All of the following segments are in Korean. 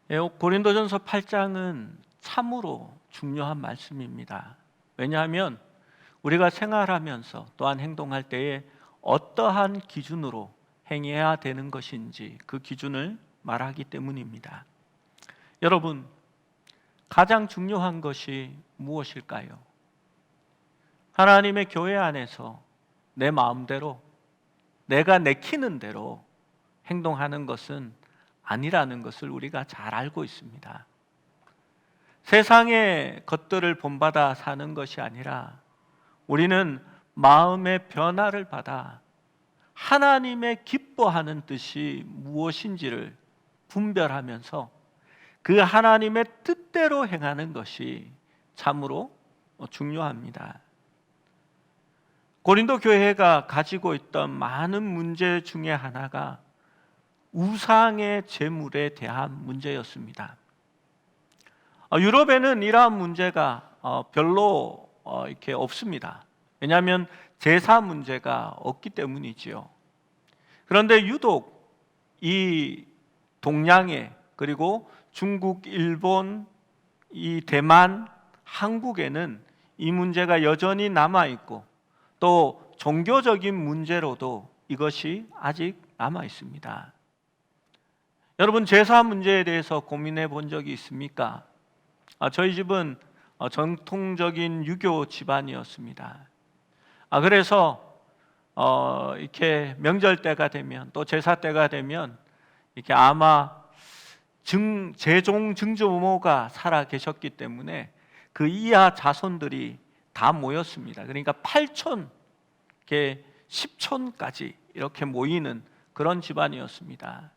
고린도전서 8장은 참으로 중요한 말씀입니다. 왜냐하면 우리가 생활하면서 또한 행동할 때에 어떠한 기준으로 행해야 되는 것인지 그 기준을 말하기 때문입니다. 여러분, 가장 중요한 것이 무엇일까요? 하나님의 교회 안에서 내 마음대로 내가 내키는 대로 행동하는 것은 아니라는 것을 우리가 잘 알고 있습니다. 세상의 것들을 본받아 사는 것이 아니라 우리는 마음의 변화를 받아 하나님의 기뻐하는 뜻이 무엇인지를 분별하면서 그 하나님의 뜻대로 행하는 것이 참으로 중요합니다. 고린도 교회가 가지고 있던 많은 문제 중에 하나가 우상의 제물에 대한 문제였습니다. 유럽에는 이러한 문제가 별로 이렇게 없습니다. 왜냐하면 제사 문제가 없기 때문이지요. 그런데 유독 이 동양에, 그리고 중국, 일본, 이 대만, 한국에는 이 문제가 여전히 남아있고 또 종교적인 문제로도 이것이 아직 남아 있습니다. 여러분, 제사 문제에 대해서 고민해 본 적이 있습니까? 저희 집은 전통적인 유교 집안이었습니다. 그래서 이렇게 명절 때가 되면, 또 제사 때가 되면 이렇게 아마 제종 증조모가 살아 계셨기 때문에 그 이하 자손들이 다 모였습니다. 그러니까 8촌, 10촌까지 이렇게 모이는 그런 집안이었습니다.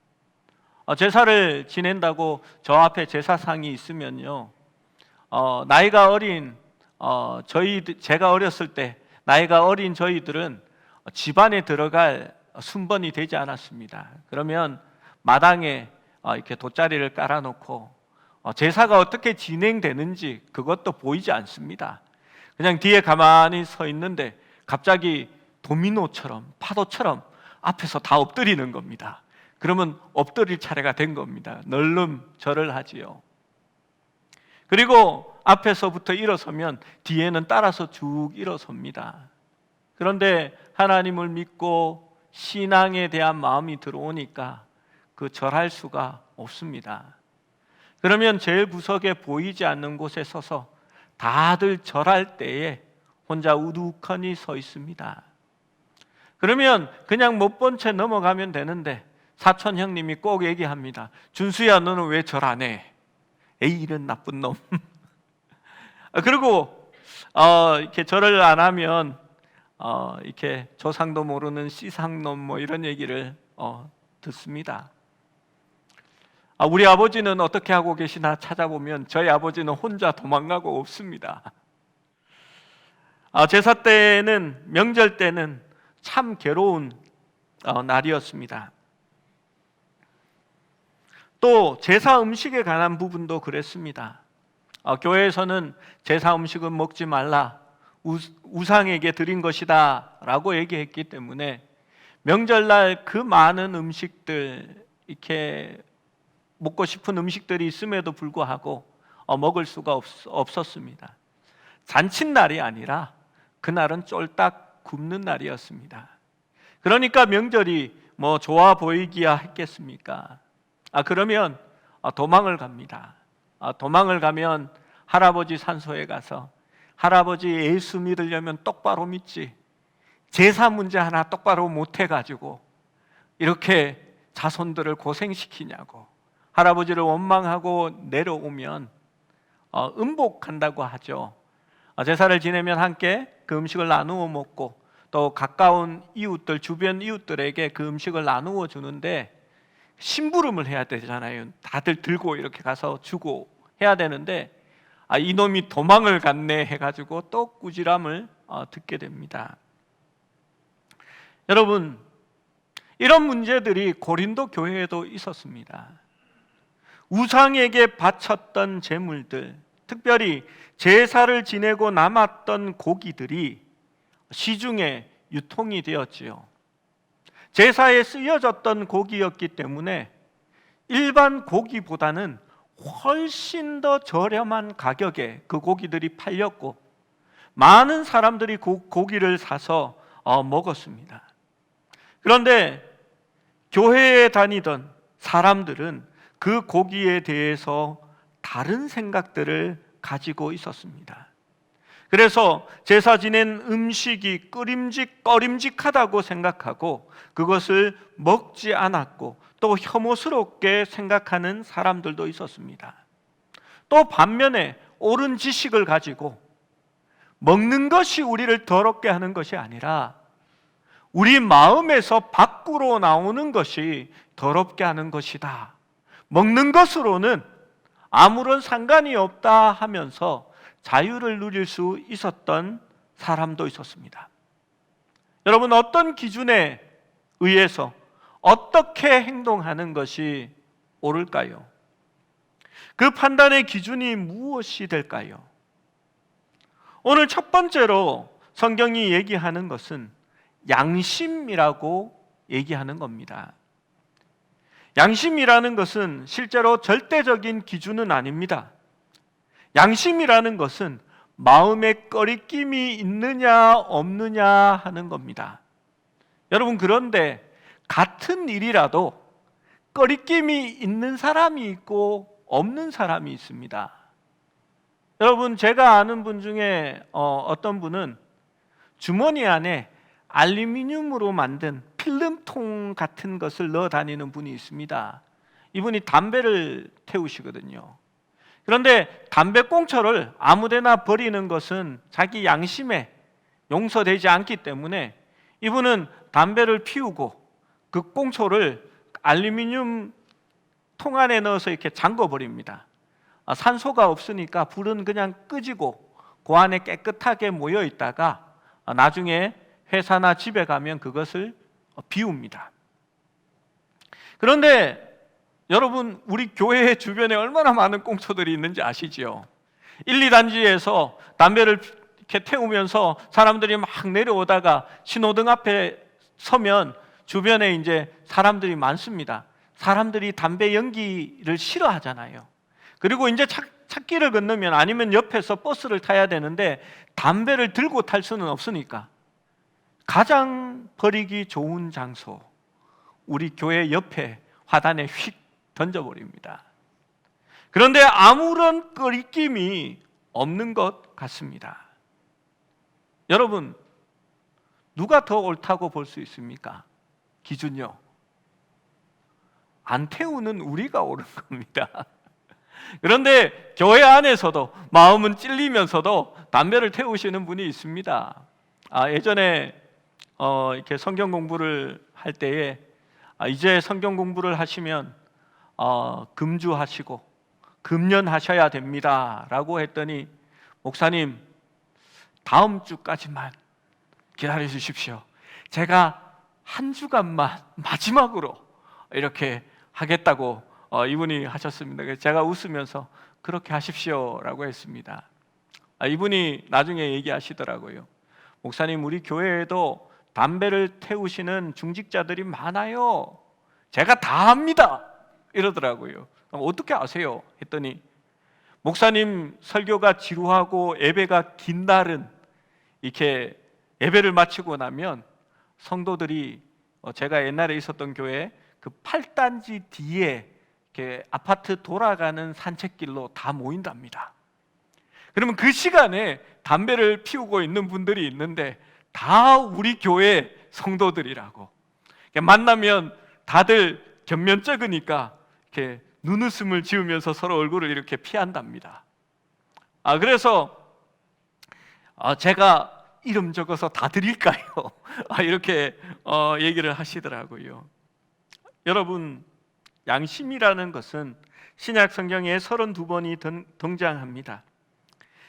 제사를 지낸다고 저 앞에 제사상이 있으면요, 나이가 어린 제가 어렸을 때 나이가 어린 저희들은 집안에 들어갈 순번이 되지 않았습니다. 그러면 마당에 이렇게 돗자리를 깔아놓고 제사가 어떻게 진행되는지 그것도 보이지 않습니다. 그냥 뒤에 가만히 서 있는데 갑자기 도미노처럼, 파도처럼 앞에서 다 엎드리는 겁니다. 그러면 엎드릴 차례가 된 겁니다. 널름절을 하지요. 그리고 앞에서부터 일어서면 뒤에는 따라서 쭉 일어섭니다. 그런데 하나님을 믿고 신앙에 대한 마음이 들어오니까 그 절할 수가 없습니다. 그러면 제일 구석에 보이지 않는 곳에 서서 다들 절할 때에 혼자 우두커니 서 있습니다. 그러면 그냥 못 본 채 넘어가면 되는데 사촌 형님이 꼭 얘기합니다. 준수야, 너는 왜 절 안 해? 에이, 이런 나쁜 놈. 그리고 이렇게 절을 안 하면 이렇게 조상도 모르는 씨상놈 뭐 이런 얘기를 듣습니다. 우리 아버지는 어떻게 하고 계시나 찾아보면 저희 아버지는 혼자 도망가고 없습니다. 제사 때는, 명절 때는 참 괴로운 날이었습니다. 또 제사 음식에 관한 부분도 그랬습니다. 교회에서는 제사 음식은 먹지 말라, 우상에게 드린 것이다 라고 얘기했기 때문에 명절날 그 많은 음식들, 이렇게 먹고 싶은 음식들이 있음에도 불구하고 먹을 수가 없었습니다. 잔칫날이 아니라 그날은 쫄딱 굶는 날이었습니다. 그러니까 명절이 뭐 좋아 보이기야 했겠습니까? 그러면 도망을 갑니다. 도망을 가면 할아버지 산소에 가서 할아버지 예수 믿으려면 똑바로 믿지, 제사 문제 하나 똑바로 못 해가지고 이렇게 자손들을 고생시키냐고 할아버지를 원망하고 내려오면 음복한다고 하죠. 제사를 지내면 함께 그 음식을 나누어 먹고 또 가까운 이웃들, 주변 이웃들에게 그 음식을 나누어 주는데 심부름을 해야 되잖아요. 다들 들고 이렇게 가서 주고 해야 되는데 이놈이 도망을 갔네 해가지고 또 꾸지람을 듣게 됩니다. 여러분, 이런 문제들이 고린도 교회에도 있었습니다. 우상에게 바쳤던 제물들, 특별히 제사를 지내고 남았던 고기들이 시중에 유통이 되었지요. 제사에 쓰여졌던 고기였기 때문에 일반 고기보다는 훨씬 더 저렴한 가격에 그 고기들이 팔렸고 많은 사람들이 그 고기를 사서 먹었습니다. 그런데 교회에 다니던 사람들은 그 고기에 대해서 다른 생각들을 가지고 있었습니다. 그래서 제사 지낸 음식이 꺼림직하다고 생각하고 그것을 먹지 않았고 또 혐오스럽게 생각하는 사람들도 있었습니다. 또 반면에 옳은 지식을 가지고 먹는 것이 우리를 더럽게 하는 것이 아니라 우리 마음에서 밖으로 나오는 것이 더럽게 하는 것이다. 먹는 것으로는 아무런 상관이 없다 하면서 자유를 누릴 수 있었던 사람도 있었습니다. 여러분, 어떤 기준에 의해서 어떻게 행동하는 것이 옳을까요? 그 판단의 기준이 무엇이 될까요? 오늘 첫 번째로 성경이 얘기하는 것은 양심이라고 얘기하는 겁니다. 양심이라는 것은 실제로 절대적인 기준은 아닙니다. 양심이라는 것은 마음에 꺼리낌이 있느냐 없느냐 하는 겁니다. 여러분, 그런데 같은 일이라도 꺼리낌이 있는 사람이 있고 없는 사람이 있습니다. 여러분, 제가 아는 분 중에 어떤 분은 주머니 안에 알루미늄으로 만든 필름통 같은 것을 넣어 다니는 분이 있습니다. 이분이 담배를 태우시거든요. 그런데 담배꽁초를 아무데나 버리는 것은 자기 양심에 용서되지 않기 때문에 이분은 담배를 피우고 그 꽁초를 알루미늄 통 안에 넣어서 이렇게 잠궈 버립니다. 산소가 없으니까 불은 그냥 끄지고 그 안에 깨끗하게 모여 있다가 나중에 회사나 집에 가면 그것을 비웁니다. 그런데 여러분, 우리 교회 주변에 얼마나 많은 꽁초들이 있는지 아시지요? 1, 2단지에서 담배를 이렇게 태우면서 사람들이 막 내려오다가 신호등 앞에 서면 주변에 이제 사람들이 많습니다. 사람들이 담배 연기를 싫어하잖아요. 그리고 이제 찾길을 건너면 아니면 옆에서 버스를 타야 되는데 담배를 들고 탈 수는 없으니까 가장 버리기 좋은 장소, 우리 교회 옆에 화단에 휙 던져버립니다. 그런데 아무런 꺼리낌이 없는 것 같습니다. 여러분, 누가 더 옳다고 볼 수 있습니까? 기준요. 안 태우는 우리가 옳은 겁니다. 그런데 교회 안에서도 마음은 찔리면서도 담배를 태우시는 분이 있습니다. 예전에 이렇게 성경 공부를 할 때에 이제 성경 공부를 하시면 금주하시고 금연하셔야 됩니다 라고 했더니 목사님, 다음 주까지만 기다려 주십시오. 제가 한 주간만 마지막으로 이렇게 하겠다고 이분이 하셨습니다. 그래서 제가 웃으면서 그렇게 하십시오 라고 했습니다. 이분이 나중에 얘기하시더라고요. 목사님, 우리 교회에도 담배를 태우시는 중직자들이 많아요. 제가 다 합니다 이러더라고요. 어떻게 아세요? 했더니 목사님 설교가 지루하고 예배가 긴 날은 이렇게 예배를 마치고 나면 성도들이 제가 옛날에 있었던 교회 그 8단지 뒤에 이렇게 아파트 돌아가는 산책길로 다 모인답니다. 그러면 그 시간에 담배를 피우고 있는 분들이 있는데 다 우리 교회 성도들이라고. 만나면 다들 견면쩍으니까 이렇게 눈웃음을 지으면서 서로 얼굴을 이렇게 피한답니다. 그래서 제가 이름 적어서 다 드릴까요? 이렇게 얘기를 하시더라고요. 여러분, 양심이라는 것은 신약 성경에 32번이 등장합니다.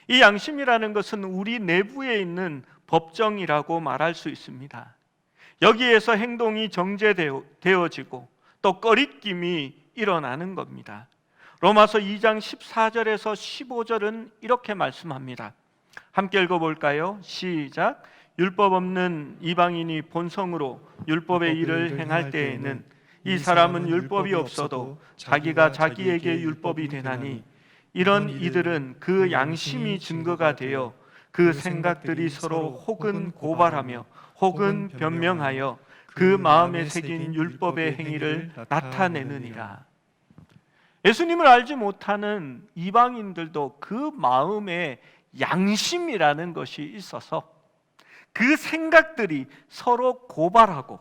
이 양심이라는 것은 우리 내부에 있는 법정이라고 말할 수 있습니다. 여기에서 행동이 정죄되어지고 또 꺼리낌이 일어나는 겁니다. 로마서 2장 14절에서 15절은 이렇게 말씀합니다. 함께 읽어볼까요? 시작. 율법 없는 이방인이 본성으로 율법의 일을 행할 때에는 이 사람은 율법이 없어도 자기가 자기에게 율법이 되나니 이런 이들은 그 양심이 증거가 되어 그 생각들이 서로 혹은 고발하며 혹은 변명하여 그 마음에 새긴 율법의 행위를 나타내느니라. 예수님을 알지 못하는 이방인들도 그 마음에 양심이라는 것이 있어서 그 생각들이 서로 고발하고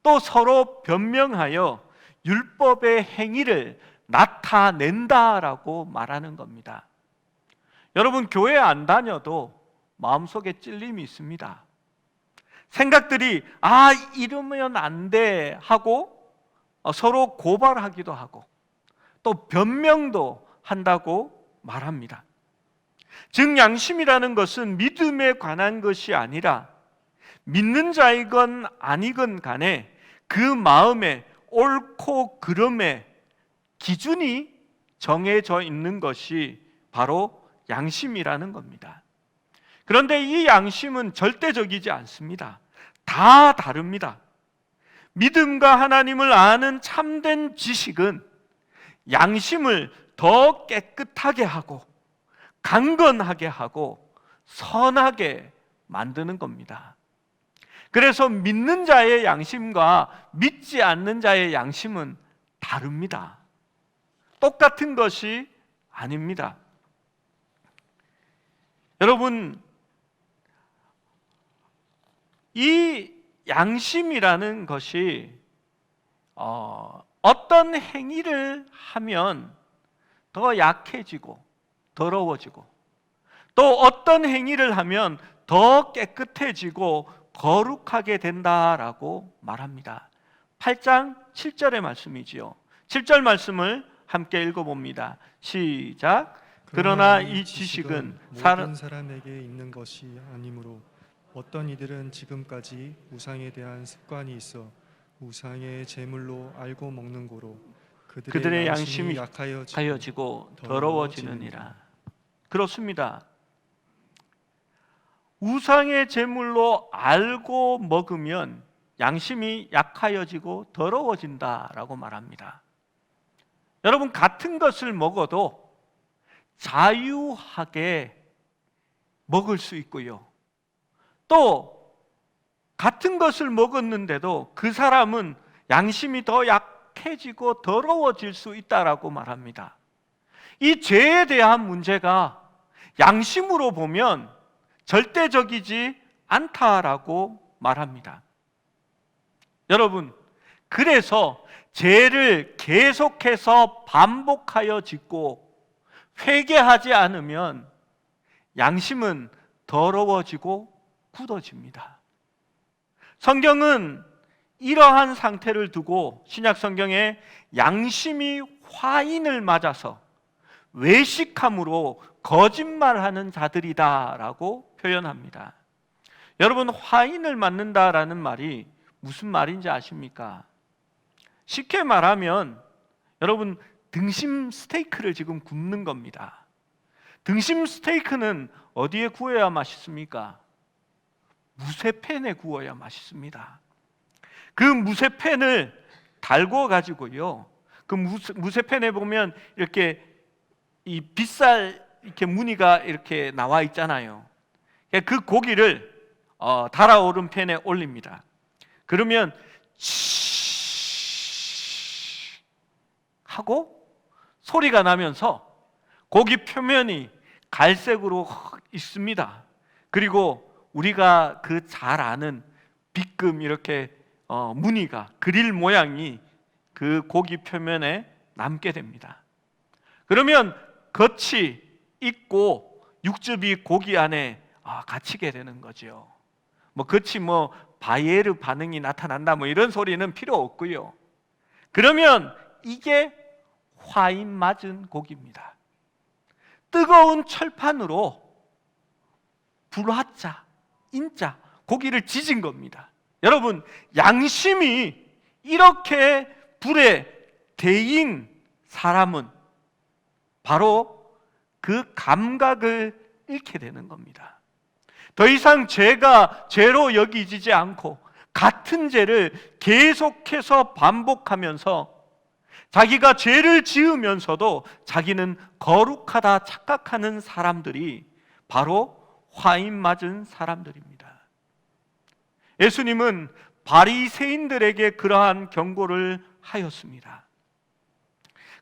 또 서로 변명하여 율법의 행위를 나타낸다라고 말하는 겁니다. 여러분, 교회 안 다녀도 마음속에 찔림이 있습니다. 생각들이 이러면 안 돼 하고 서로 고발하기도 하고 또 변명도 한다고 말합니다. 즉 양심이라는 것은 믿음에 관한 것이 아니라 믿는 자이건 아니건 간에 그 마음에 옳고 그름의 기준이 정해져 있는 것이 바로 양심이라는 겁니다. 그런데 이 양심은 절대적이지 않습니다. 다 다릅니다. 믿음과 하나님을 아는 참된 지식은 양심을 더 깨끗하게 하고 강건하게 하고 선하게 만드는 겁니다. 그래서 믿는 자의 양심과 믿지 않는 자의 양심은 다릅니다. 똑같은 것이 아닙니다. 여러분, 이 양심이라는 것이 어떤 행위를 하면 더 약해지고 더러워지고 또 어떤 행위를 하면 더 깨끗해지고 거룩하게 된다라고 말합니다. 8장 7절의 말씀이지요. 7절 말씀을 함께 읽어봅니다. 시작. 그러나 이 지식은 모든 사람에게 있는 것이 아니므로 어떤 이들은 지금까지 우상에 대한 습관이 있어 우상의 제물로 알고 먹는 고로 그들의 양심이 약하여지고 더러워지느니라. 그렇습니다. 우상의 제물로 알고 먹으면 양심이 약하여지고 더러워진다라고 말합니다. 여러분, 같은 것을 먹어도 자유하게 먹을 수 있고요. 또 같은 것을 먹었는데도 그 사람은 양심이 더 약해지고 더러워질 수 있다라고 말합니다. 이 죄에 대한 문제가 양심으로 보면 절대적이지 않다라고 말합니다. 여러분, 그래서 죄를 계속해서 반복하여 짓고 회개하지 않으면 양심은 더러워지고 굳어집니다. 성경은 이러한 상태를 두고 신약 성경에 양심이 화인을 맞아서 외식함으로 거짓말하는 자들이다라고 표현합니다. 여러분, 화인을 맞는다라는 말이 무슨 말인지 아십니까? 쉽게 말하면 여러분, 등심 스테이크를 지금 굽는 겁니다. 등심 스테이크는 어디에 구워야 맛있습니까? 무쇠팬에 구워야 맛있습니다. 그 무쇠팬을 달궈 가지고요, 그 무쇠팬에 보면 이렇게 이 빗살 이렇게 무늬가 이렇게 나와 있잖아요. 그 고기를 달아오른 팬에 올립니다. 그러면 하고 소리가 나면서 고기 표면이 갈색으로 있습니다. 그리고 우리가 그 잘 아는 빗금 이렇게 무늬가 그릴 모양이 그 고기 표면에 남게 됩니다. 그러면 겉이 익고 육즙이 고기 안에 갇히게 되는 거죠. 겉이 바이에르 반응이 나타난다 이런 소리는 필요 없고요. 그러면 이게 화인 맞은 고기입니다. 뜨거운 철판으로 불화자, 인자, 고기를 지진 겁니다. 여러분, 양심이 이렇게 불에 데인 사람은 바로 그 감각을 잃게 되는 겁니다. 더 이상 죄가 죄로 여기지지 않고 같은 죄를 계속해서 반복하면서 자기가 죄를 지으면서도 자기는 거룩하다 착각하는 사람들이 바로 화인 맞은 사람들입니다. 예수님은 바리새인들에게 그러한 경고를 하였습니다.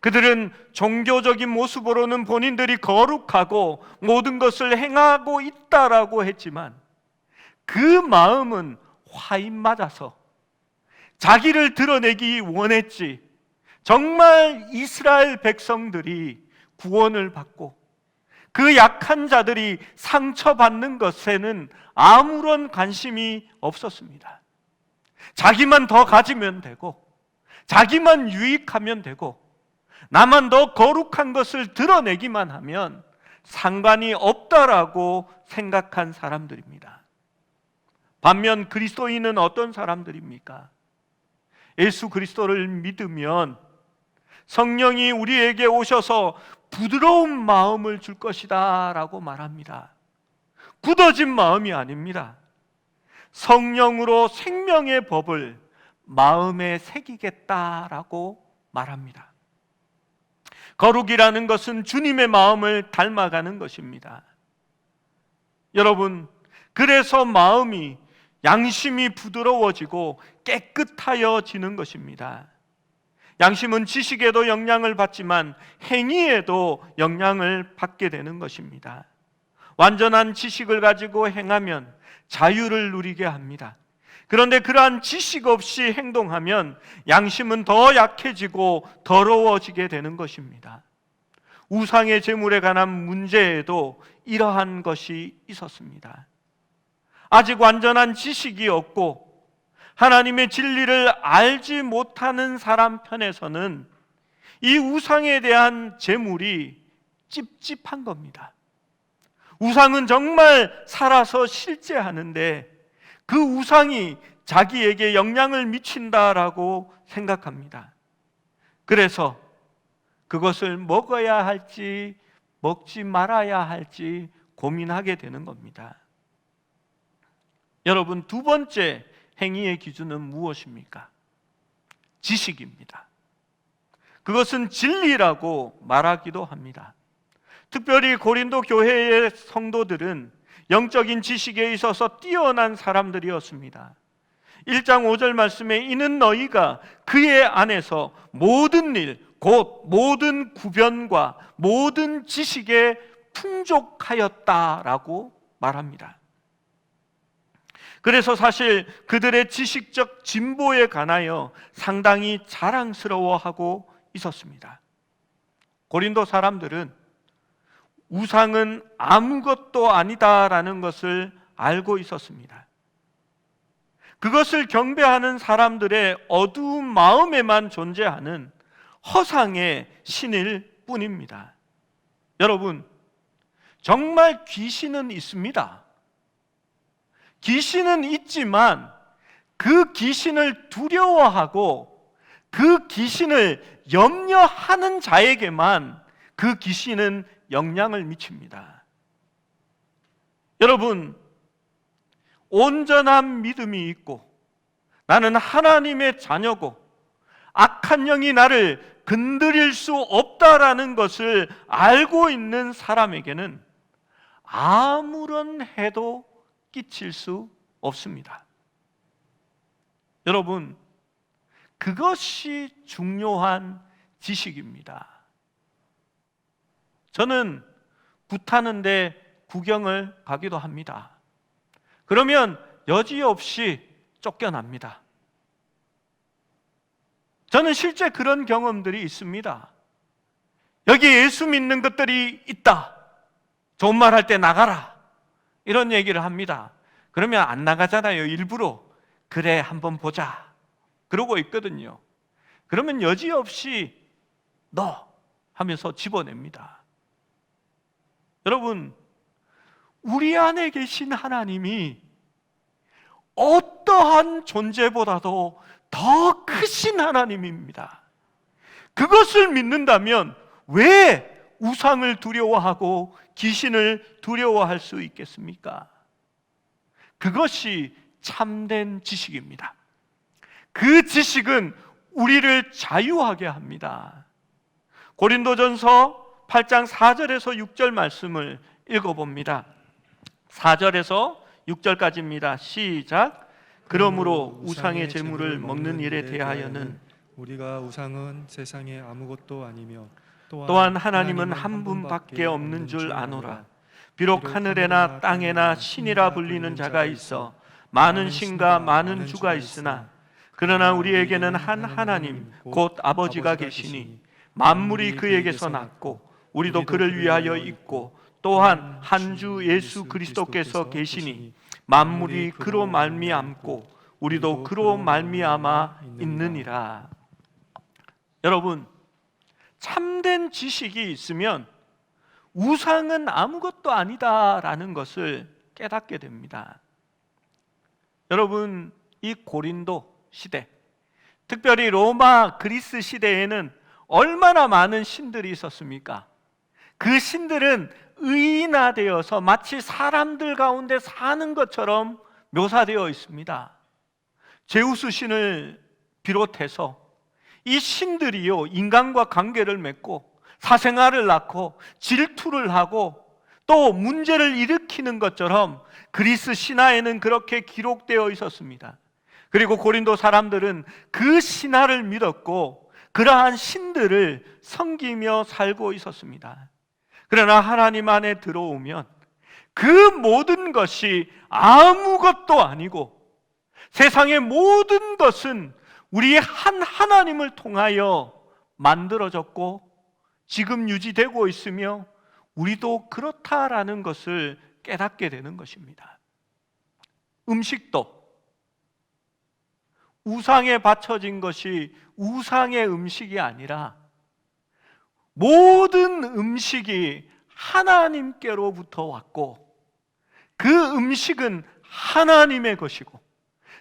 그들은 종교적인 모습으로는 본인들이 거룩하고 모든 것을 행하고 있다라고 했지만 그 마음은 화인 맞아서 자기를 드러내기 원했지, 정말 이스라엘 백성들이 구원을 받고 그 약한 자들이 상처받는 것에는 아무런 관심이 없었습니다. 자기만 더 가지면 되고 자기만 유익하면 되고 나만 더 거룩한 것을 드러내기만 하면 상관이 없다라고 생각한 사람들입니다. 반면 그리스도인은 어떤 사람들입니까? 예수 그리스도를 믿으면 성령이 우리에게 오셔서 부드러운 마음을 줄 것이다 라고 말합니다. 굳어진 마음이 아닙니다. 성령으로 생명의 법을 마음에 새기겠다라고 말합니다. 거룩이라는 것은 주님의 마음을 닮아가는 것입니다. 여러분, 그래서 마음이, 양심이 부드러워지고 깨끗하여지는 것입니다. 양심은 지식에도 영향을 받지만 행위에도 영향을 받게 되는 것입니다. 완전한 지식을 가지고 행하면 자유를 누리게 합니다. 그런데 그러한 지식 없이 행동하면 양심은 더 약해지고 더러워지게 되는 것입니다. 우상의 제물에 관한 문제에도 이러한 것이 있었습니다. 아직 완전한 지식이 없고 하나님의 진리를 알지 못하는 사람 편에서는 이 우상에 대한 제물이 찝찝한 겁니다. 우상은 정말 살아서 실제하는데 그 우상이 자기에게 영향을 미친다라고 생각합니다. 그래서 그것을 먹어야 할지 먹지 말아야 할지 고민하게 되는 겁니다. 여러분, 두 번째 행위의 기준은 무엇입니까? 지식입니다. 그것은 진리라고 말하기도 합니다. 특별히 고린도 교회의 성도들은 영적인 지식에 있어서 뛰어난 사람들이었습니다. 1장 5절 말씀에 이는 너희가 그의 안에서 모든 일, 곧 모든 구변과 모든 지식에 풍족하였다라고 말합니다. 그래서 사실 그들의 지식적 진보에 관하여 상당히 자랑스러워하고 있었습니다. 고린도 사람들은 우상은 아무것도 아니다라는 것을 알고 있었습니다. 그것을 경배하는 사람들의 어두운 마음에만 존재하는 허상의 신일 뿐입니다. 여러분, 정말 귀신은 있습니다. 귀신은 있지만 그 귀신을 두려워하고 그 귀신을 염려하는 자에게만 그 귀신은 영향을 미칩니다. 여러분, 온전한 믿음이 있고 나는 하나님의 자녀고 악한 영이 나를 건드릴 수 없다라는 것을 알고 있는 사람에게는 아무런 해도 끼칠 수 없습니다. 여러분, 그것이 중요한 지식입니다. 저는 굿하는데 구경을 가기도 합니다. 그러면 여지없이 쫓겨납니다. 저는 실제 그런 경험들이 있습니다. 여기 예수 믿는 것들이 있다. 좋은 말 할 때 나가라. 이런 얘기를 합니다. 그러면 안 나가잖아요. 일부러. 그래, 한번 보자. 그러고 있거든요. 그러면 여지없이 너 하면서 집어냅니다. 여러분, 우리 안에 계신 하나님이 어떠한 존재보다도 더 크신 하나님입니다. 그것을 믿는다면 왜 우상을 두려워하고 귀신을 두려워할 수 있겠습니까? 그것이 참된 지식입니다. 그 지식은 우리를 자유하게 합니다. 고린도전서 8장 4절에서 6절 말씀을 읽어봅니다. 4절에서 6절까지입니다. 시작. 그러므로 우상의 제물을 먹는 일에 대하여는 우리가 우상은 세상에 아무것도 아니며 또한 하나님은 한 분밖에 없는 줄 아노라. 비록 하늘에나 땅에나 신이라 불리는 자가 있어 많은 신과 많은 주가 있으나 그러나 우리에게는 한 하나님 곧 아버지가 계시니 만물이 그에게서 났고 우리도 그를 위하여 있고 또한 한 주 예수 그리스도께서 계시니 만물이 그로 말미암고 우리도 그로 말미암아 있느니라. 여러분, 참된 지식이 있으면 우상은 아무것도 아니다라는 것을 깨닫게 됩니다. 여러분, 이 고린도 시대, 특별히 로마 그리스 시대에는 얼마나 많은 신들이 있었습니까? 그 신들은 의인화되어서 마치 사람들 가운데 사는 것처럼 묘사되어 있습니다. 제우스 신을 비롯해서 이 신들이요, 인간과 관계를 맺고 사생아를 낳고 질투를 하고 또 문제를 일으키는 것처럼 그리스 신화에는 그렇게 기록되어 있었습니다. 그리고 고린도 사람들은 그 신화를 믿었고 그러한 신들을 섬기며 살고 있었습니다. 그러나 하나님 안에 들어오면 그 모든 것이 아무것도 아니고 세상의 모든 것은 우리의 한 하나님을 통하여 만들어졌고 지금 유지되고 있으며 우리도 그렇다라는 것을 깨닫게 되는 것입니다. 음식도 우상에 바쳐진 것이 우상의 음식이 아니라 모든 음식이 하나님께로부터 왔고 그 음식은 하나님의 것이고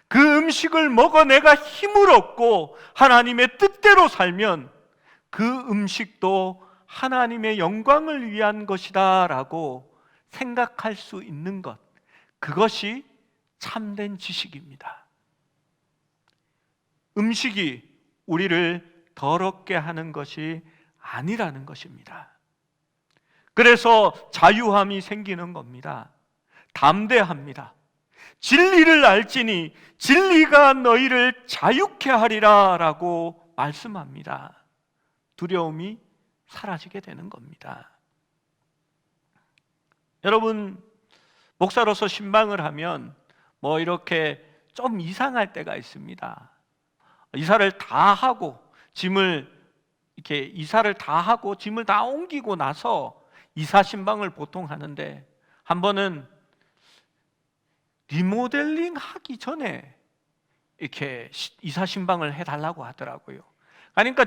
그 음식을 먹어 내가 힘을 얻고 하나님의 뜻대로 살면 그 음식도 하나님의 영광을 위한 것이다 라고 생각할 수 있는 것, 그것이 참된 지식입니다. 음식이 우리를 더럽게 하는 것이 아니라는 것입니다. 그래서 자유함이 생기는 겁니다. 담대합니다. 진리를 알지니 진리가 너희를 자유케 하리라 라고 말씀합니다. 두려움이 사라지게 되는 겁니다. 여러분, 목사로서 신방을 하면 뭐 이렇게 좀 이상할 때가 있습니다. 이사를 다 하고 짐을 다 옮기고 나서 이사 신방을 보통 하는데 한 번은 리모델링 하기 전에 이렇게 이사 신방을 해달라고 하더라고요. 그러니까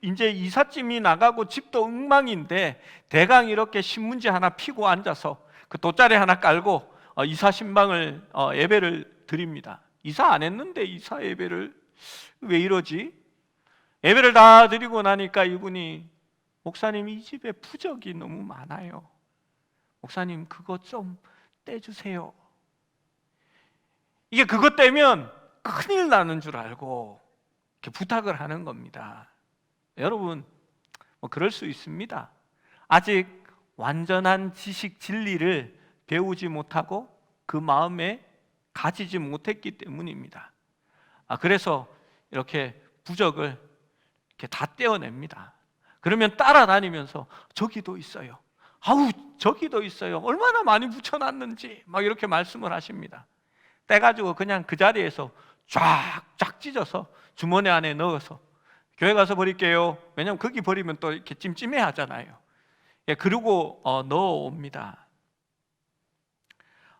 이제 이삿짐이 나가고 집도 엉망인데 대강 이렇게 신문지 하나 피고 앉아서 그 돗자리 하나 깔고 이사 신방을 예배를 드립니다. 이사 안 했는데 이사 예배를 왜 이러지? 예배를 다 드리고 나니까 이분이 목사님 이 집에 부적이 너무 많아요. 목사님 그거 좀 떼주세요. 이게 그것 떼면 큰일 나는 줄 알고 이렇게 부탁을 하는 겁니다. 여러분, 뭐 그럴 수 있습니다. 아직 완전한 지식 진리를 배우지 못하고 그 마음에 가지지 못했기 때문입니다. 그래서 이렇게 부적을 이렇게 다 떼어냅니다. 그러면 따라다니면서 저기도 있어요. 아우 저기도 있어요. 얼마나 많이 붙여놨는지 막 이렇게 말씀을 하십니다. 떼가지고 그냥 그 자리에서 쫙쫙 찢어서 주머니 안에 넣어서 교회 가서 버릴게요. 왜냐하면 거기 버리면 또 이렇게 찜찜해 하잖아요. 그리고 넣어옵니다.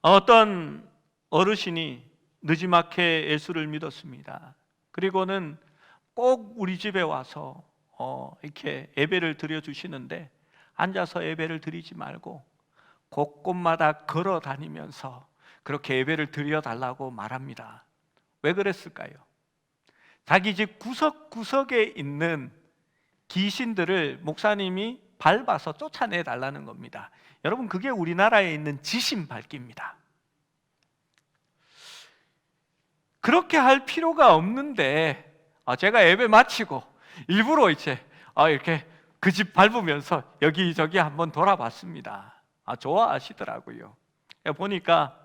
어떤 어르신이 느지막해 예수를 믿었습니다. 그리고는 꼭 우리 집에 와서 이렇게 예배를 드려주시는데 앉아서 예배를 드리지 말고 곳곳마다 걸어 다니면서 그렇게 예배를 드려달라고 말합니다. 왜 그랬을까요? 자기 집 구석구석에 있는 귀신들을 목사님이 밟아서 쫓아내 달라는 겁니다. 여러분, 그게 우리나라에 있는 지신 밟기입니다. 그렇게 할 필요가 없는데 제가 예배 마치고 일부러 이제 이렇게 그 집 밟으면서 여기저기 한번 돌아봤습니다. 좋아하시더라고요. 보니까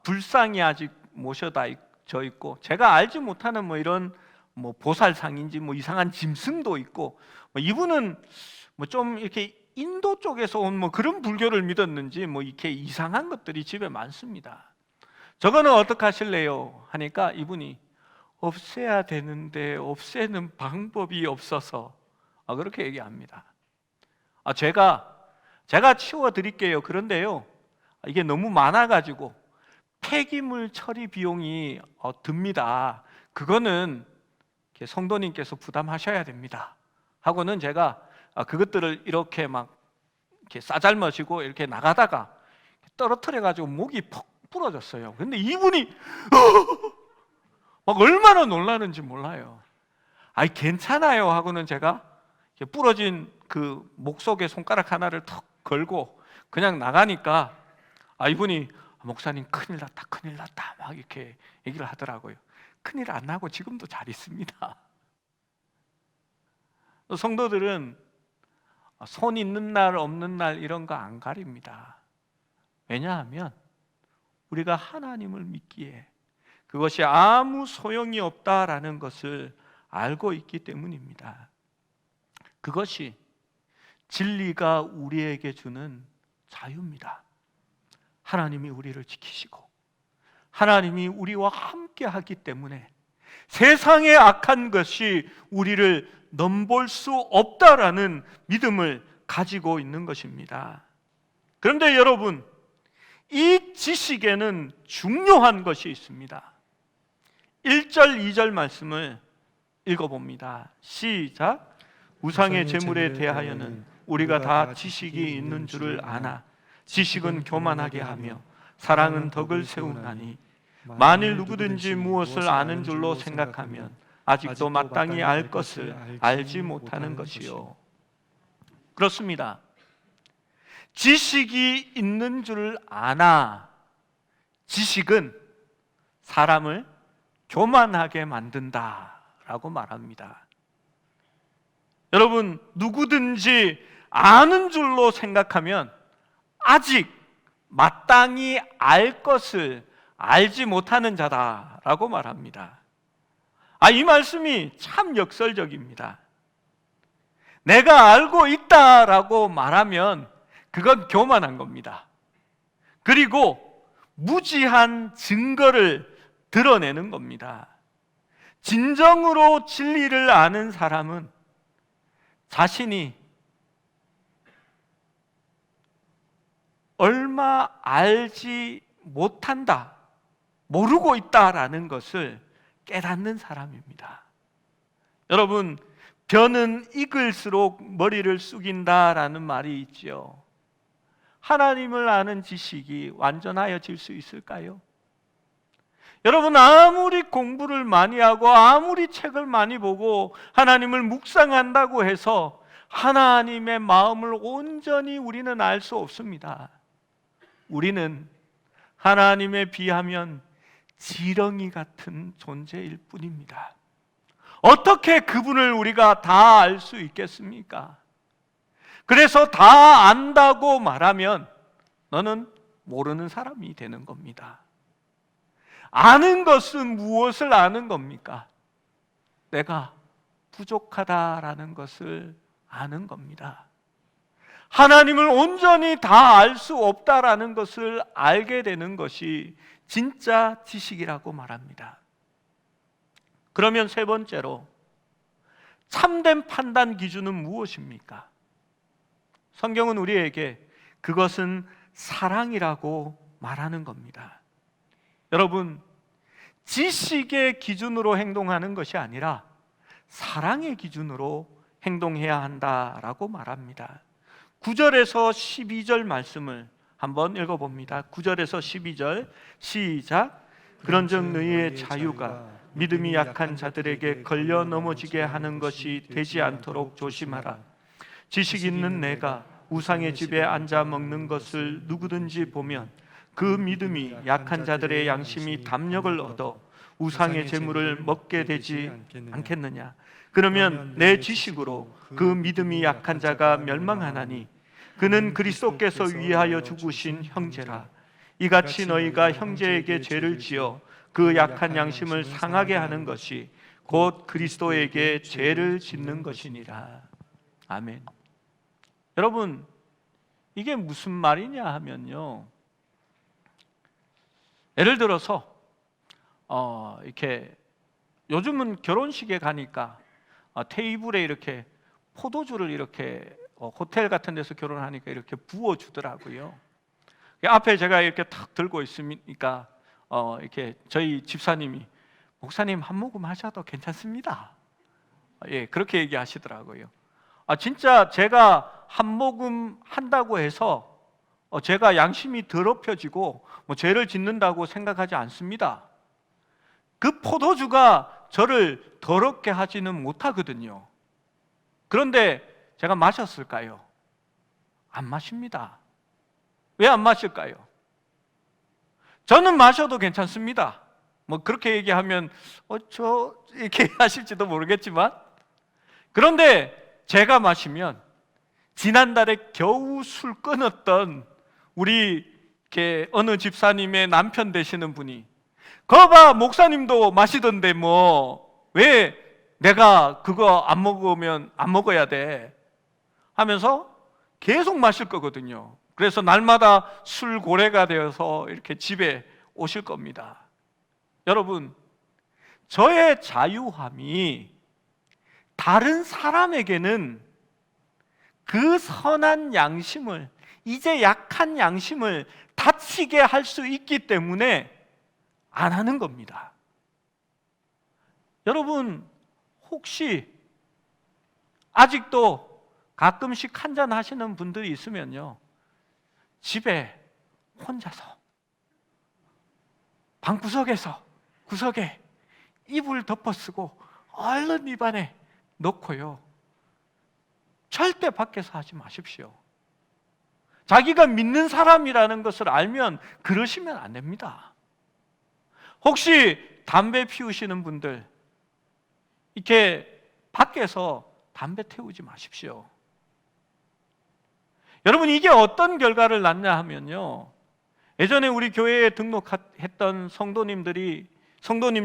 불상이 아직 모셔다 져 있고, 제가 알지 못하는 뭐 이런 뭐 보살상인지 뭐 이상한 짐승도 있고, 이분은 뭐 좀 이렇게 인도 쪽에서 온 뭐 그런 불교를 믿었는지 뭐 이렇게 이상한 것들이 집에 많습니다. 저거는 어떻게 하실래요? 하니까 이분이 없애야 되는데 없애는 방법이 없어서 그렇게 얘기합니다. 제가 치워드릴게요. 그런데요, 이게 너무 많아가지고 폐기물 처리 비용이 듭니다. 그거는 성도님께서 부담하셔야 됩니다. 하고는 제가 그것들을 이렇게 막 이렇게 싸잘머지고 이렇게 나가다가 떨어뜨려가지고 목이 퍽 부러졌어요. 근데 이분이 막 얼마나 놀라는지 몰라요. 괜찮아요 하고는 제가 부러진 그 목 속에 손가락 하나를 턱 걸고 그냥 나가니까 이분이 목사님 큰일 났다 큰일 났다 막 이렇게 얘기를 하더라고요. 큰일 안 나고 지금도 잘 있습니다. 성도들은 손 있는 날 없는 날 이런 거 안 가립니다. 왜냐하면 우리가 하나님을 믿기에 그것이 아무 소용이 없다라는 것을 알고 있기 때문입니다. 그것이 진리가 우리에게 주는 자유입니다. 하나님이 우리를 지키시고 하나님이 우리와 함께 하기 때문에 세상의 악한 것이 우리를 넘볼 수 없다라는 믿음을 가지고 있는 것입니다. 그런데 여러분, 이 지식에는 중요한 것이 있습니다. 1절, 2절 말씀을 읽어봅니다. 시작. 우상의 제물에 대하여는 우리가 다 지식이 있는 줄을 아나 지식은 교만하게 하며 사랑은 덕을 세우나니 만일 누구든지 무엇을 아는 줄로 생각하면 아직도 마땅히 알 것을 알지 못하는 것이요. 그렇습니다. 지식이 있는 줄 아나, 지식은 사람을 교만하게 만든다라고 말합니다. 여러분, 누구든지 아는 줄로 생각하면 아직 마땅히 알 것을 알지 못하는 자다라고 말합니다. 이 말씀이 참 역설적입니다. 내가 알고 있다라고 말하면 그건 교만한 겁니다. 그리고 무지한 증거를 드러내는 겁니다. 진정으로 진리를 아는 사람은 자신이 얼마 알지 못한다, 모르고 있다라는 것을 깨닫는 사람입니다. 여러분, 벼는 익을수록 머리를 숙인다라는 말이 있죠. 하나님을 아는 지식이 완전하여질 수 있을까요? 여러분, 아무리 공부를 많이 하고 아무리 책을 많이 보고 하나님을 묵상한다고 해서 하나님의 마음을 온전히 우리는 알 수 없습니다. 우리는 하나님에 비하면 지렁이 같은 존재일 뿐입니다. 어떻게 그분을 우리가 다 알 수 있겠습니까? 그래서 다 안다고 말하면 너는 모르는 사람이 되는 겁니다. 아는 것은 무엇을 아는 겁니까? 내가 부족하다라는 것을 아는 겁니다. 하나님을 온전히 다 알 수 없다라는 것을 알게 되는 것이 진짜 지식이라고 말합니다. 그러면 세 번째로, 참된 판단 기준은 무엇입니까? 성경은 우리에게 그것은 사랑이라고 말하는 겁니다. 여러분, 지식의 기준으로 행동하는 것이 아니라 사랑의 기준으로 행동해야 한다라고 말합니다. 9절에서 12절 말씀을 한번 읽어봅니다. 9절에서 12절 시작. 그런즉 너희의 자유가 믿음이 약한 자들에게 걸려 넘어지게 하는 것이 되지 않도록 조심하라. 지식 있는 내가 우상의 집에 앉아 먹는 것을 누구든지 보면 그 믿음이 약한 자들의 양심이 담력을 얻어 우상의 제물을 먹게 되지 않겠느냐? 그러면 내 지식으로 그 믿음이 약한 자가 멸망하나니 그는 그리스도께서 위하여 죽으신 형제라. 이같이 너희가 형제에게 죄를 지어 그 약한 양심을 상하게 하는 것이 곧 그리스도에게 죄를 짓는 것이니라. 아멘. 여러분, 이게 무슨 말이냐 하면요, 예를 들어서 이렇게 요즘은 결혼식에 가니까 테이블에 이렇게 포도주를 이렇게 호텔 같은 데서 결혼하니까 이렇게 부어주더라고요. 앞에 제가 이렇게 탁 들고 있으니까 이렇게 저희 집사님이 목사님 한 모금 하셔도 괜찮습니다. 예, 그렇게 얘기하시더라고요. 진짜 제가 한 모금 한다고 해서 제가 양심이 더럽혀지고 뭐 죄를 짓는다고 생각하지 않습니다. 그 포도주가 저를 더럽게 하지는 못하거든요. 그런데 제가 마셨을까요? 안 마십니다. 왜 안 마실까요? 저는 마셔도 괜찮습니다. 뭐 그렇게 얘기하면 이렇게 하실지도 모르겠지만, 그런데 제가 마시면 지난달에 겨우 술 끊었던 우리 어느 집사님의 남편 되시는 분이 거봐 목사님도 마시던데 뭐 왜 내가 그거 안 먹으면 안 먹어야 돼 하면서 계속 마실 거거든요. 그래서 날마다 술 고래가 되어서 이렇게 집에 오실 겁니다. 여러분, 저의 자유함이 다른 사람에게는 그 선한 양심을, 이제 약한 양심을 다치게 할 수 있기 때문에 안 하는 겁니다. 여러분, 혹시 아직도 가끔씩 한잔 하시는 분들이 있으면요, 집에 혼자서 방구석에서 구석에 이불 덮어쓰고 얼른 입안에 넣고요, 절대 밖에서 하지 마십시오. 자기가 믿는 사람이라는 것을 알면 그러시면 안 됩니다. 혹시 담배 피우시는 분들, 이렇게 밖에서 담배 태우지 마십시오. 여러분, 이게 어떤 결과를 낳냐 하면요, 예전에 우리 교회에 등록했던 성도님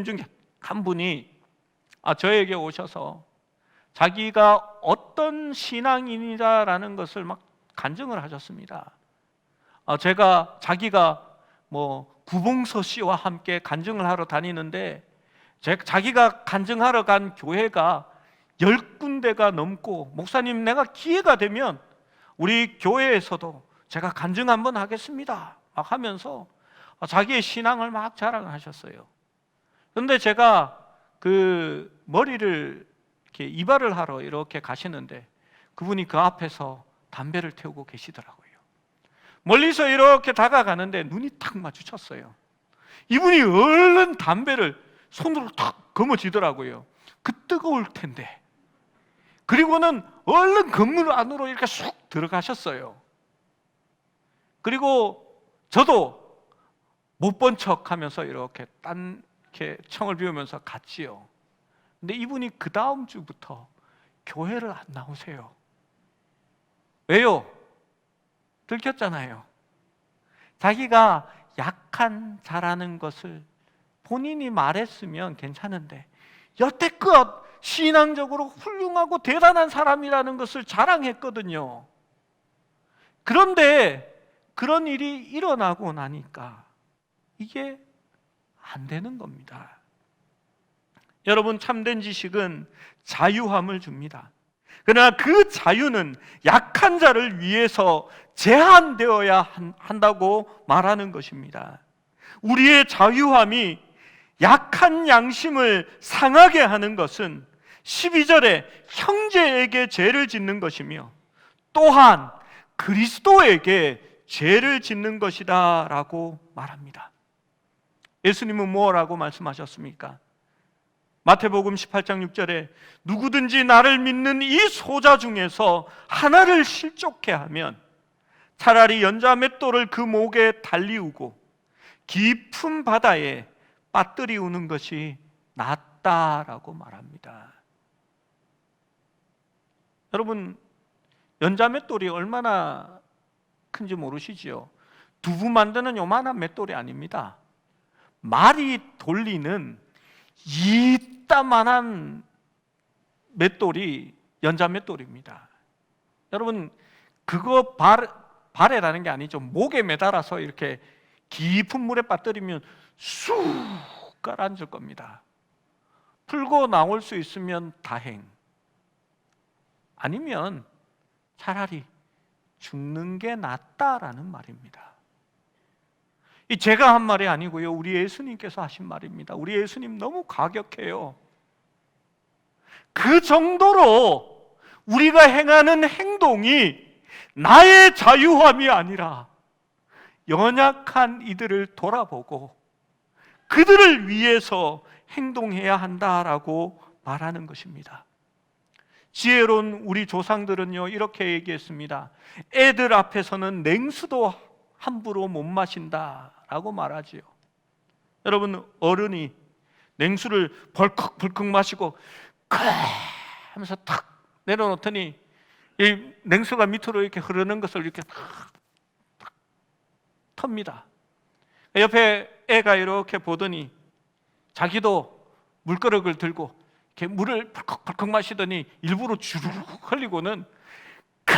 중 한 분이 저에게 오셔서 자기가 어떤 신앙인이라는 것을 막 간증을 하셨습니다. 자기가 뭐 구봉서 씨와 함께 간증을 하러 다니는데 자기가 간증하러 간 교회가 10군데가 넘고, 목사님 내가 기회가 되면 우리 교회에서도 제가 간증 한번 하겠습니다 막 하면서 자기의 신앙을 막 자랑하셨어요. 그런데 제가 그 머리를 이렇게 이발을 하러 이렇게 가시는데 그분이 그 앞에서 담배를 태우고 계시더라고요. 멀리서 이렇게 다가가는데 눈이 탁 마주쳤어요. 이분이 얼른 담배를 손으로 탁 거머쥐더라고요. 그 뜨거울 텐데. 그리고는 얼른 건물 안으로 이렇게 쑥 들어가셨어요. 그리고 저도 못 본 척 하면서 이렇게 청을 비우면서 갔지요. 근데 이분이 그 다음 주부터 교회를 안 나오세요. 왜요? 들켰잖아요. 자기가 약한 자라는 것을 본인이 말했으면 괜찮은데 여태껏 신앙적으로 훌륭하고 대단한 사람이라는 것을 자랑했거든요. 그런데 그런 일이 일어나고 나니까 이게 안 되는 겁니다. 여러분, 참된 지식은 자유함을 줍니다. 그러나 그 자유는 약한 자를 위해서 제한되어야 한다고 말하는 것입니다. 우리의 자유함이 약한 양심을 상하게 하는 것은 12절에 형제에게 죄를 짓는 것이며 또한 그리스도에게 죄를 짓는 것이다 라고 말합니다. 예수님은 뭐라고 말씀하셨습니까? 마태복음 18장 6절에 누구든지 나를 믿는 이 소자 중에서 하나를 실족해 하면 차라리 연자 맷돌을 그 목에 달리우고 깊은 바다에 빠뜨리 우는 것이 낫다라고 말합니다. 여러분, 연자 맷돌이 얼마나 큰지 모르시지요? 두부 만드는 요만한 맷돌이 아닙니다. 말이 돌리는 이따만한 맷돌이 연자 맷돌입니다. 여러분, 그거 발에라는 게 아니죠. 목에 매달아서 이렇게 깊은 물에 빠뜨리면 쑥 가라앉을 겁니다. 풀고 나올 수 있으면 다행, 아니면 차라리 죽는 게 낫다라는 말입니다. 이 제가 한 말이 아니고요, 우리 예수님께서 하신 말입니다. 우리 예수님 너무 과격해요. 그 정도로 우리가 행하는 행동이 나의 자유함이 아니라 연약한 이들을 돌아보고 그들을 위해서 행동해야 한다라고 말하는 것입니다. 지혜로운 우리 조상들은요, 이렇게 얘기했습니다. 애들 앞에서는 냉수도 함부로 못 마신다라고 말하지요. 여러분, 어른이 냉수를 벌컥벌컥 마시고 하면서 탁 내려놓더니 이 냉수가 밑으로 이렇게 흐르는 것을 이렇게 탁 텁니다. 옆에 애가 이렇게 보더니 자기도 물그릇을 들고 이렇게 물을 벌컥벌컥 마시더니 일부러 주르륵 흘리고는 카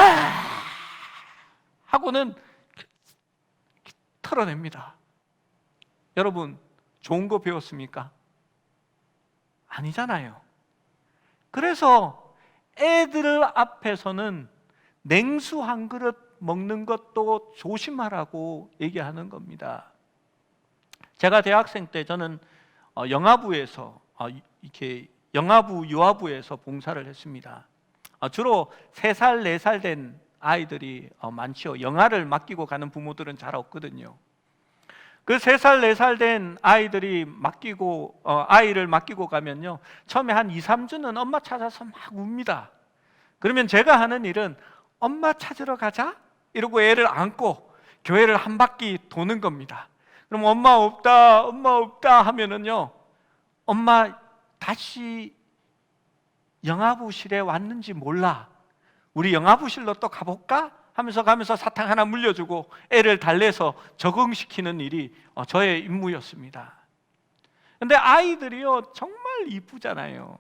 하고는 털어냅니다. 여러분, 좋은 거 배웠습니까? 아니잖아요. 그래서 애들 앞에서는 냉수 한 그릇 먹는 것도 조심하라고 얘기하는 겁니다. 제가 대학생 때 저는 영아부에서 이렇게 영아부 유아부에서 봉사를 했습니다. 주로 3살, 4살 된 아이들이 많죠. 영아를 맡기고 가는 부모들은 잘 없거든요. 그 3살, 4살 된 아이들이 아이를 맡기고 가면요, 처음에 한 2, 3주는 엄마 찾아서 막 웁니다. 그러면 제가 하는 일은 엄마 찾으러 가자 이러고 애를 안고 교회를 한 바퀴 도는 겁니다. 그럼 엄마 없다 하면은요, 엄마 다시 영아부실에 왔는지 몰라, 우리 영아부실로 또 가볼까? 가면서 사탕 하나 물려주고 애를 달래서 적응시키는 일이 저의 임무였습니다. 근데 아이들이요, 정말 이쁘잖아요.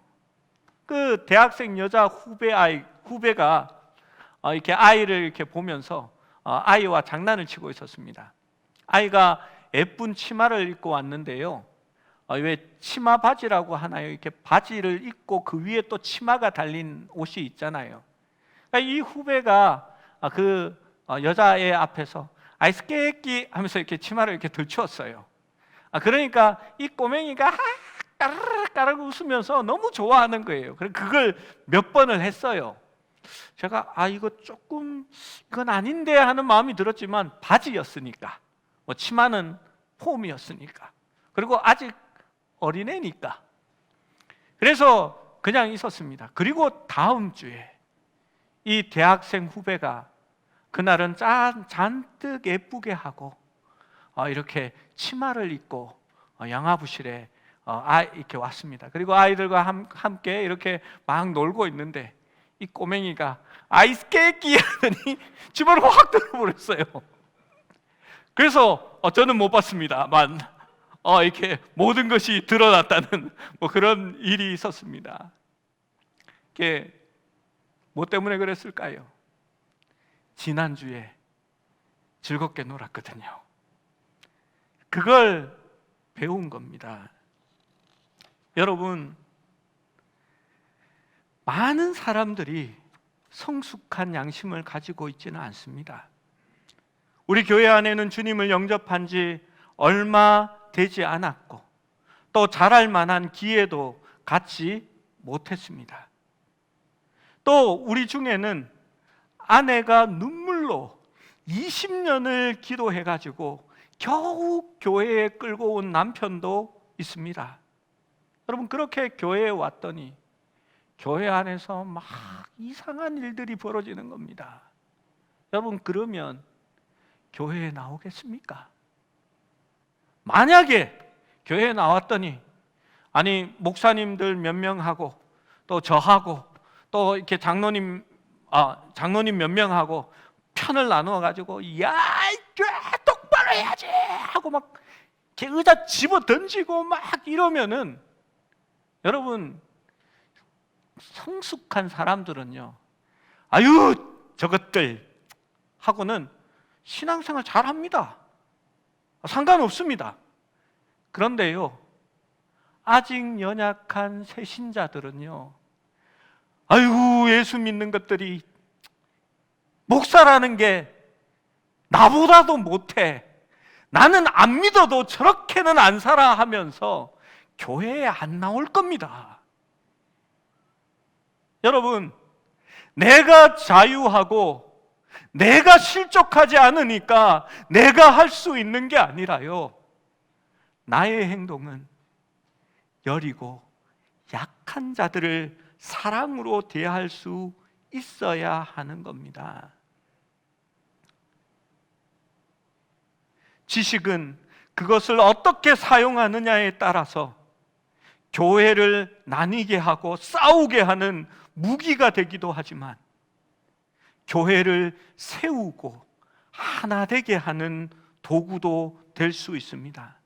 그 대학생 여자 후배가 이렇게 아이를 이렇게 보면서 아이와 장난을 치고 있었습니다. 아이가 예쁜 치마를 입고 왔는데요, 왜 치마 바지라고 하나요? 이렇게 바지를 입고 그 위에 또 치마가 달린 옷이 있잖아요. 그러니까 이 후배가 그 여자애 앞에서 아이스 깨끼 하면서 이렇게 치마를 이렇게 들추었어요. 그러니까 이 꼬맹이가 까르르 웃으면서 너무 좋아하는 거예요. 그걸 몇 번을 했어요. 제가 이건 아닌데 하는 마음이 들었지만 바지였으니까, 치마는 폼이었으니까, 그리고 아직 어린애니까 그래서 그냥 있었습니다. 그리고 다음 주에 이 대학생 후배가 그날은 잔뜩 예쁘게 하고 이렇게 치마를 입고 영아부실에 이렇게 왔습니다. 그리고 아이들과 함께 이렇게 막 놀고 있는데 이 꼬맹이가 아이스 깨끼 하더니 집어를 확 들어버렸어요. 그래서 저는 못 봤습니다만 이렇게 모든 것이 드러났다는 그런 일이 있었습니다. 이게 뭐 때문에 그랬을까요? 지난주에 즐겁게 놀았거든요. 그걸 배운 겁니다. 여러분, 많은 사람들이 성숙한 양심을 가지고 있지는 않습니다. 우리 교회 안에는 주님을 영접한 지 얼마 되지 않았고 또 잘할 만한 기회도 갖지 못했습니다. 또 우리 중에는 아내가 눈물로 20년을 기도해가지고 겨우 교회에 끌고 온 남편도 있습니다. 여러분, 그렇게 교회에 왔더니 교회 안에서 막 이상한 일들이 벌어지는 겁니다. 여러분, 그러면 교회에 나오겠습니까? 만약에 교회에 나왔더니 아니 목사님들 몇 명하고 또 저하고 또 이렇게 장로님 몇 명하고 편을 나누어 가지고 야, 교회 똑바로 해야지 하고 막 이렇게 의자 집어 던지고 막 이러면은 여러분 성숙한 사람들은요, 아유 저것들 하고는 신앙생활 잘합니다. 상관없습니다. 그런데요, 아직 연약한 새신자들은요, 아이고 예수 믿는 것들이 목사라는 게 나보다도 못해, 나는 안 믿어도 저렇게는 안 살아 하면서 교회에 안 나올 겁니다. 여러분, 내가 자유하고 내가 실족하지 않으니까 내가 할 수 있는 게 아니라요, 나의 행동은 여리고 약한 자들을 사랑으로 대할 수 있어야 하는 겁니다. 지식은 그것을 어떻게 사용하느냐에 따라서 교회를 나뉘게 하고 싸우게 하는 무기가 되기도 하지만 교회를 세우고 하나 되게 하는 도구도 될 수 있습니다.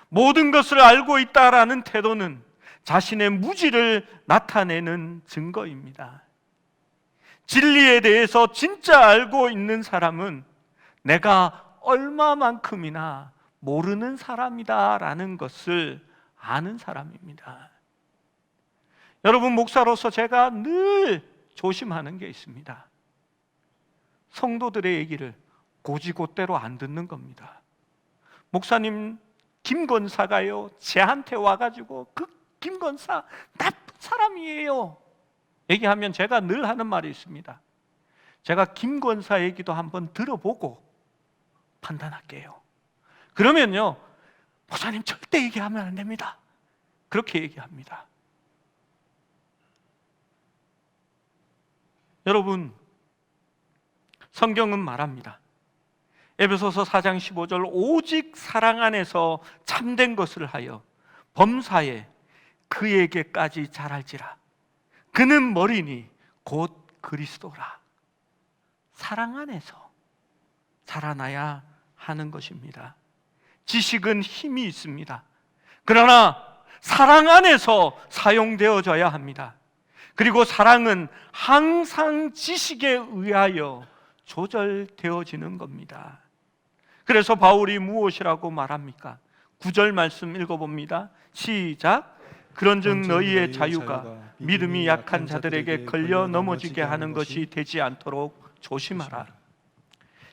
모든 것을 알고 있다라는 태도는 자신의 무지를 나타내는 증거입니다. 진리에 대해서 진짜 알고 있는 사람은 내가 얼마만큼이나 모르는 사람이다라는 것을 아는 사람입니다. 여러분, 목사로서 제가 늘 조심하는 게 있습니다. 성도들의 얘기를 고지고대로 안 듣는 겁니다. 목사님 김권사가요, 제한테 와가지고 그 김권사 나쁜 사람이에요 얘기하면 제가 늘 하는 말이 있습니다. 제가 김권사 얘기도 한번 들어보고 판단할게요. 그러면요, 목사님 절대 얘기하면 안 됩니다, 그렇게 얘기합니다. 여러분, 성경은 말합니다. 에베소서 4장 15절, 오직 사랑 안에서 참된 것을 하여 범사에 그에게까지 자랄지라. 그는 머리니 곧 그리스도라. 사랑 안에서 자라나야 하는 것입니다. 지식은 힘이 있습니다. 그러나 사랑 안에서 사용되어져야 합니다. 그리고 사랑은 항상 지식에 의하여 조절되어지는 겁니다. 그래서 바울이 무엇이라고 말합니까? 9절 말씀 읽어봅니다. 시작. 그런즉 너희의 자유가 믿음이 약한 자들에게 걸려 넘어지게 하는 것이 되지 않도록 조심하라.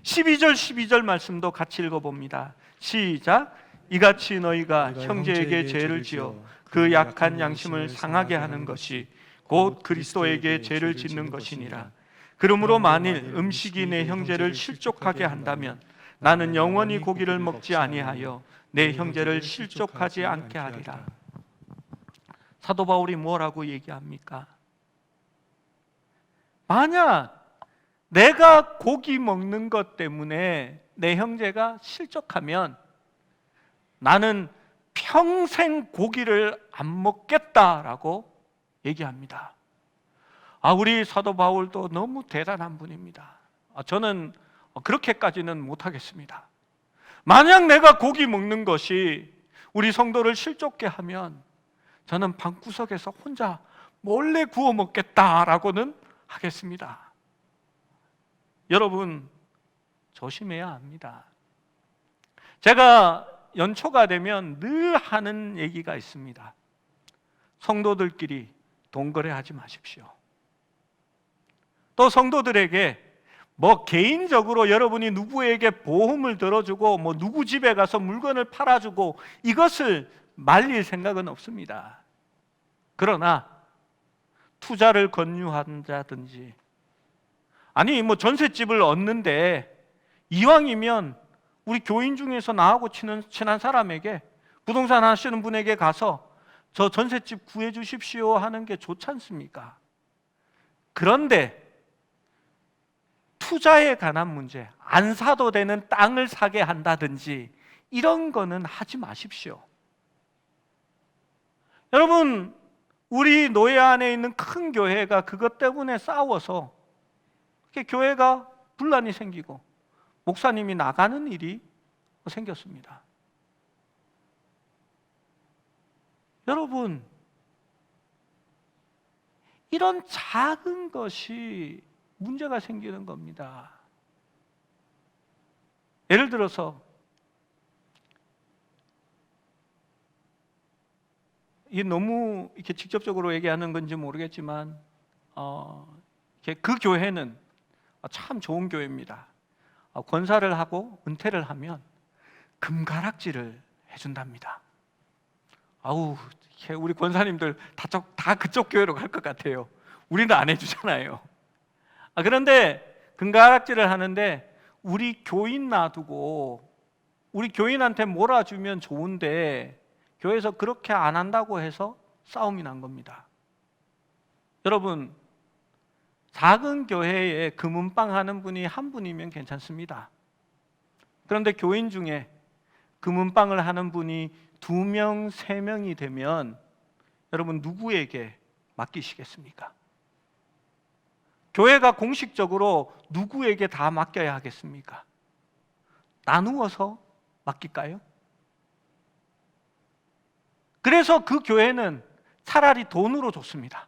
12절 말씀도 같이 읽어봅니다. 시작. 이같이 너희가 형제에게 죄를 지어 그 약한 양심을 상하게 하는 것이 곧 그리스도에게 죄를 짓는 것이니라. 그러므로 만일 음식이 내 형제를 실족하게 한다면 나는 영원히 고기를 먹지 아니하여 내 형제를 실족하지 않게 하리라. 사도 바울이 뭐라고 얘기합니까? 만약 내가 고기 먹는 것 때문에 내 형제가 실족하면 나는 평생 고기를 안 먹겠다라고 얘기합니다. 우리 사도 바울도 너무 대단한 분입니다. 저는 그렇게까지는 못하겠습니다. 만약 내가 고기 먹는 것이 우리 성도를 실족케 하면 저는 방구석에서 혼자 몰래 구워 먹겠다라고는 하겠습니다. 여러분, 조심해야 합니다. 제가 연초가 되면 늘 하는 얘기가 있습니다. 성도들끼리 돈거래하지 마십시오. 또 성도들에게 개인적으로 여러분이 누구에게 보험을 들어주고 누구 집에 가서 물건을 팔아주고 이것을 말릴 생각은 없습니다. 그러나 투자를 권유한다든지 전셋집을 얻는데 이왕이면 우리 교인 중에서 나하고 친한 사람에게, 부동산 하시는 분에게 가서 저 전셋집 구해 주십시오 하는 게 좋지 않습니까? 그런데 투자에 관한 문제, 안 사도 되는 땅을 사게 한다든지 이런 거는 하지 마십시오. 여러분, 우리 노예 안에 있는 큰 교회가 그것 때문에 싸워서 교회가 분란이 생기고 목사님이 나가는 일이 생겼습니다. 여러분, 이런 작은 것이 문제가 생기는 겁니다. 예를 들어서 이게 너무 이렇게 직접적으로 얘기하는 건지 모르겠지만 그 교회는 참 좋은 교회입니다. 권사를 하고 은퇴를 하면 금가락지를 해준답니다. 아우, 우리 권사님들 다 그쪽 교회로 갈 것 같아요. 우리는 안 해주잖아요. 그런데 금가락지를 하는데 우리 교인 놔두고 우리 교인한테 몰아주면 좋은데 교회에서 그렇게 안 한다고 해서 싸움이 난 겁니다. 여러분, 작은 교회에 금은방 하는 분이 한 분이면 괜찮습니다. 그런데 교인 중에 금은방을 하는 분이 2명, 3명이 되면 여러분 누구에게 맡기시겠습니까? 교회가 공식적으로 누구에게 다 맡겨야 하겠습니까? 나누어서 맡길까요? 그래서 그 교회는 차라리 돈으로 줬습니다.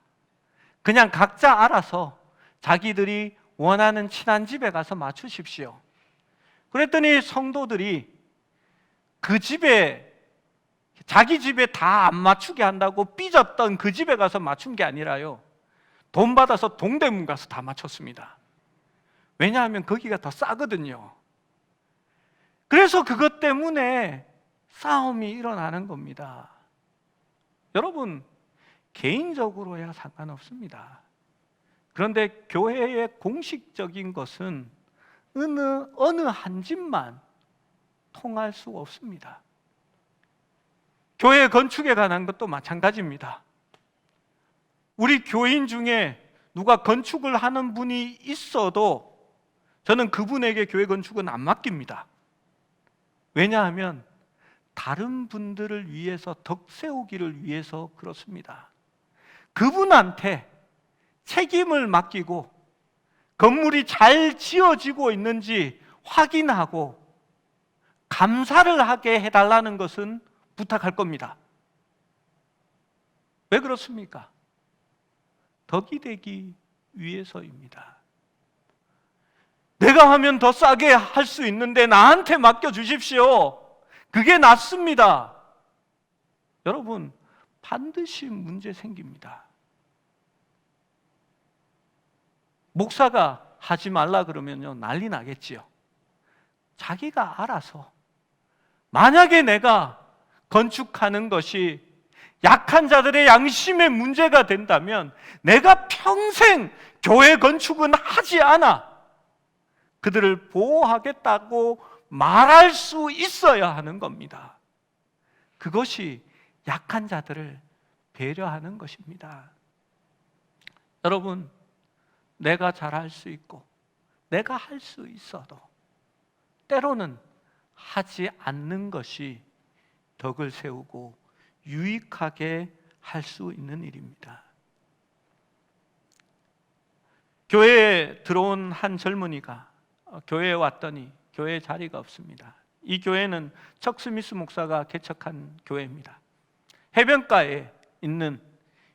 그냥 각자 알아서 자기들이 원하는 친한 집에 가서 맞추십시오. 그랬더니 성도들이 그 집에, 자기 집에 다 안 맞추게 한다고 삐졌던 그 집에 가서 맞춘 게 아니라요, 돈 받아서 동대문 가서 다 맞췄습니다. 왜냐하면 거기가 더 싸거든요. 그래서 그것 때문에 싸움이 일어나는 겁니다. 여러분, 개인적으로야 상관없습니다. 그런데 교회의 공식적인 것은 어느 한 집만 통할 수 없습니다. 교회 건축에 관한 것도 마찬가지입니다. 우리 교인 중에 누가 건축을 하는 분이 있어도 저는 그분에게 교회 건축은 안 맡깁니다. 왜냐하면 다른 분들을 위해서, 덕 세우기를 위해서 그렇습니다. 그분한테 책임을 맡기고 건물이 잘 지어지고 있는지 확인하고 감사를 하게 해달라는 것은 부탁할 겁니다. 왜 그렇습니까? 덕이 되기 위해서입니다. 내가 하면 더 싸게 할 수 있는데 나한테 맡겨주십시오. 그게 낫습니다. 여러분, 반드시 문제 생깁니다. 목사가 하지 말라 그러면요, 난리 나겠지요. 자기가 알아서, 만약에 내가 건축하는 것이 약한 자들의 양심의 문제가 된다면 내가 평생 교회 건축은 하지 않아 그들을 보호하겠다고 말할 수 있어야 하는 겁니다. 그것이 약한 자들을 배려하는 것입니다. 여러분, 내가 잘할 수 있고 내가 할 수 있어도 때로는 하지 않는 것이 덕을 세우고 유익하게 할 수 있는 일입니다. 교회에 들어온 한 젊은이가 교회에 왔더니 교회에 자리가 없습니다. 이 교회는 척 스미스 목사가 개척한 교회입니다. 해변가에 있는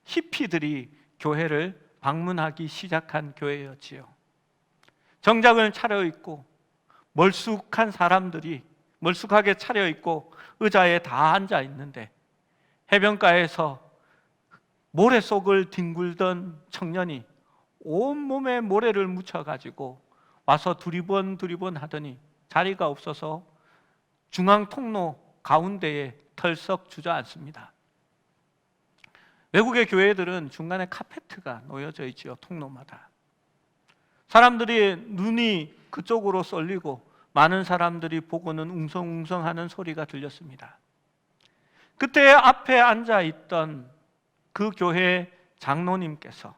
히피들이 교회를 방문하기 시작한 교회였지요. 정장을 차려입고 멀쑥한 사람들이 멀쑥하게 차려입고 의자에 다 앉아 있는데 해변가에서 모래 속을 뒹굴던 청년이 온몸에 모래를 묻혀가지고 와서 두리번 하더니 자리가 없어서 중앙 통로 가운데에 털썩 주저앉습니다. 외국의 교회들은 중간에 카페트가 놓여져 있지요, 통로마다. 사람들이 눈이 그쪽으로 쏠리고 많은 사람들이 보고는 웅성웅성하는 소리가 들렸습니다. 그때 앞에 앉아있던 그 교회 장로님께서,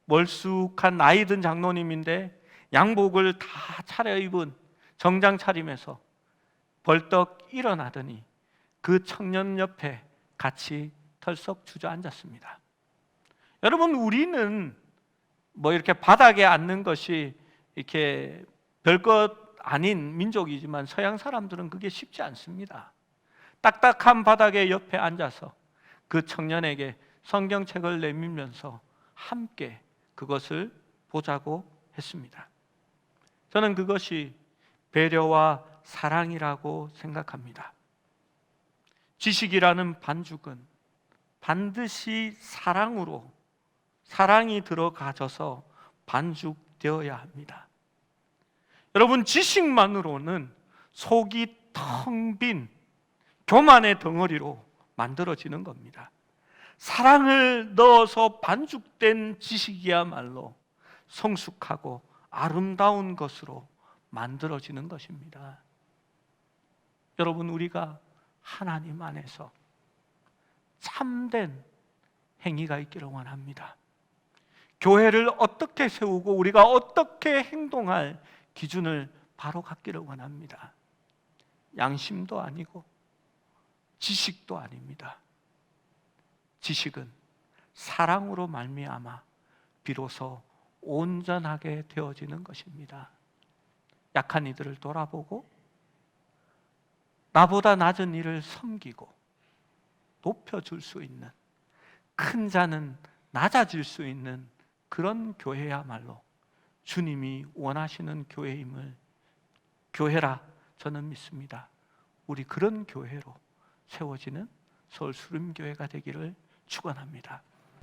멀쑥한 나이든 장로님인데 양복을 다 차려입은 정장 차림에서 벌떡 일어나더니 그 청년 옆에 같이 털썩 주저앉았습니다. 여러분, 우리는 뭐 이렇게 바닥에 앉는 것이 이렇게 별것 아닌 민족이지만 서양 사람들은 그게 쉽지 않습니다. 딱딱한 바닥에 옆에 앉아서 그 청년에게 성경책을 내밀면서 함께 그것을 보자고 했습니다. 저는 그것이 배려와 사랑이라고 생각합니다. 지식이라는 반죽은 반드시 사랑이 들어가져서 반죽되어야 합니다. 여러분, 지식만으로는 속이 텅 빈 교만의 덩어리로 만들어지는 겁니다. 사랑을 넣어서 반죽된 지식이야말로 성숙하고 아름다운 것으로 만들어지는 것입니다. 여러분, 우리가 하나님 안에서 참된 행위가 있기를 원합니다. 교회를 어떻게 세우고 우리가 어떻게 행동할 기준을 바로 갖기를 원합니다. 양심도 아니고 지식도 아닙니다. 지식은 사랑으로 말미암아 비로소 온전하게 되어지는 것입니다. 약한 이들을 돌아보고 나보다 낮은 이를 섬기고 높여줄 수 있는, 큰 자는 낮아질 수 있는 그런 교회야말로 주님이 원하시는 교회라 저는 믿습니다. 우리 그런 교회로 세워지는 서울 수림교회가 되기를 축원합니다.